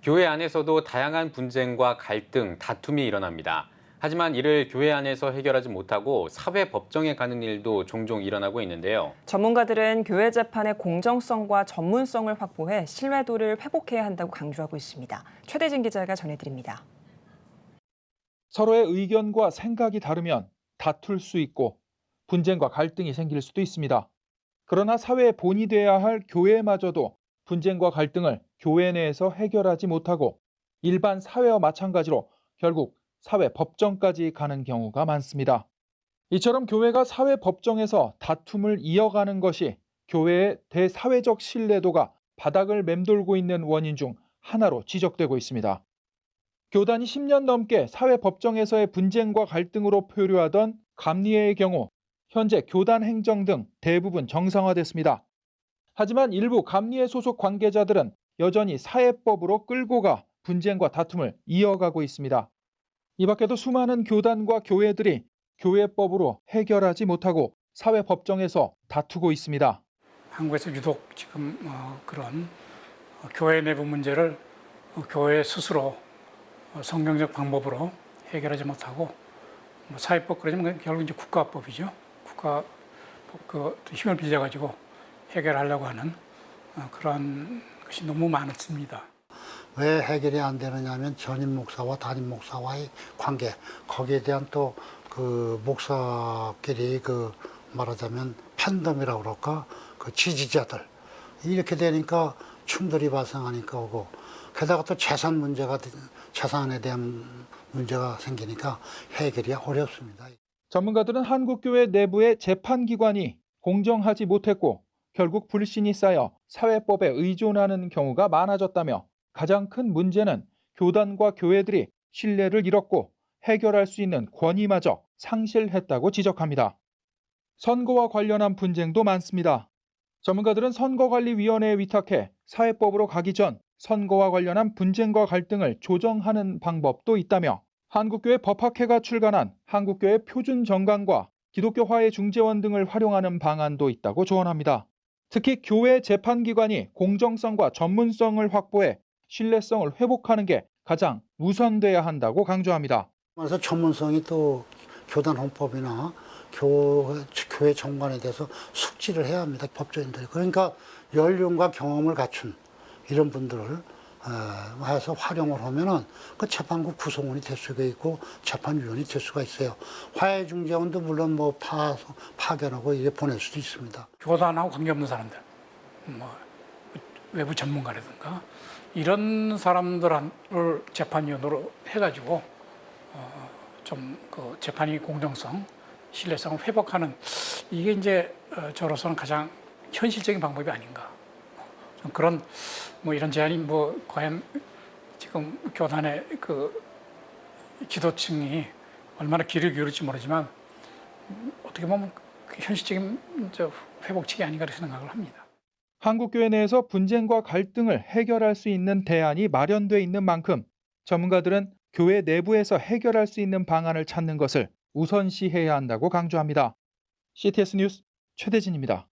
교회 안에서도 다양한 분쟁과 갈등, 다툼이 일어납니다. 하지만 이를 교회 안에서 해결하지 못하고 사회 법정에 가는 일도 종종 일어나고 있는데요. 전문가들은 교회 재판의 공정성과 전문성을 확보해 신뢰도를 회복해야 한다고 강조하고 있습니다. 최대진 기자가 전해드립니다. 서로의 의견과 생각이 다르면 다툴 수 있고 분쟁과 갈등이 생길 수도 있습니다. 그러나 사회의 본이 돼야 할 교회마저도 분쟁과 갈등을 교회 내에서 해결하지 못하고 일반 사회와 마찬가지로 결국 사회 법정까지 가는 경우가 많습니다. 이처럼 교회가 사회 법정에서 다툼을 이어가는 것이 교회의 대사회적 신뢰도가 바닥을 맴돌고 있는 원인 중 하나로 지적되고 있습니다. 교단이 10년 넘게 사회 법정에서의 분쟁과 갈등으로 표류하던 감리회의 경우 현재 교단 행정 등 대부분 정상화됐습니다. 하지만 일부 감리회 소속 관계자들은 여전히 사회법으로 끌고 가 분쟁과 다툼을 이어가고 있습니다. 이 밖에도 수많은 교단과 교회들이 교회법으로 해결하지 못하고 사회 법정에서 다투고 있습니다. 한국에서 유독 지금 그런 교회 내부 문제를 교회 스스로 성경적 방법으로 해결하지 못하고 사회법 그러지만 결국 이제 국가법이죠. 국가법 그 힘을 빌려가지고 해결하려고 하는 그런 것이 너무 많습니다. 왜 해결이 안 되느냐 하면 전임 목사와 담임 목사와의 관계, 거기에 대한 또 그 목사끼리 그 말하자면 팬덤이라고 그럴까, 그 지지자들 이렇게 되니까 충돌이 발생하니까 오고, 게다가 또 재산에 대한 문제가 생기니까 해결이 어렵습니다. 전문가들은 한국교회 내부의 재판기관이 공정하지 못했고 결국 불신이 쌓여 사회법에 의존하는 경우가 많아졌다며, 가장 큰 문제는 교단과 교회들이 신뢰를 잃었고 해결할 수 있는 권위마저 상실했다고 지적합니다. 선거와 관련한 분쟁도 많습니다. 전문가들은 선거관리위원회에 위탁해 사회법으로 가기 전 선거와 관련한 분쟁과 갈등을 조정하는 방법도 있다며, 한국교회 법학회가 출간한 한국교회 표준정강과 기독교 화해 중재원 등을 활용하는 방안도 있다고 조언합니다. 특히 교회 재판기관이 공정성과 전문성을 확보해 신뢰성을 회복하는 게 가장 우선돼야 한다고 강조합니다. 그래서 전문성이 또 교단 헌법이나 교회 정관에 대해서 숙지를 해야 합니다, 법조인들이. 그러니까 연륜과 경험을 갖춘 이런 분들을 해서 활용을 하면은 그 재판국 구성원이 될 수가 있고 재판위원이 될 수가 있어요. 화해중재원도 물론 뭐 파견하고 이제 보낼 수도 있습니다. 교단하고 관계없는 사람들, 외부 전문가라든가 이런 사람들을 재판위원으로 해가지고 좀 그 재판의 공정성, 신뢰성을 회복하는, 이게 이제 저로서는 가장 현실적인 방법이 아닌가. 좀 그런 이런 제안이 과연 지금 교단의 그 지도층이 얼마나 귀를 기울일지 모르지만 어떻게 보면 현실적인 회복책이 아닌가 이렇게 생각을 합니다. 한국교회 내에서 분쟁과 갈등을 해결할 수 있는 대안이 마련돼 있는 만큼 전문가들은 교회 내부에서 해결할 수 있는 방안을 찾는 것을 우선시해야 한다고 강조합니다. CTS 뉴스 최대진입니다.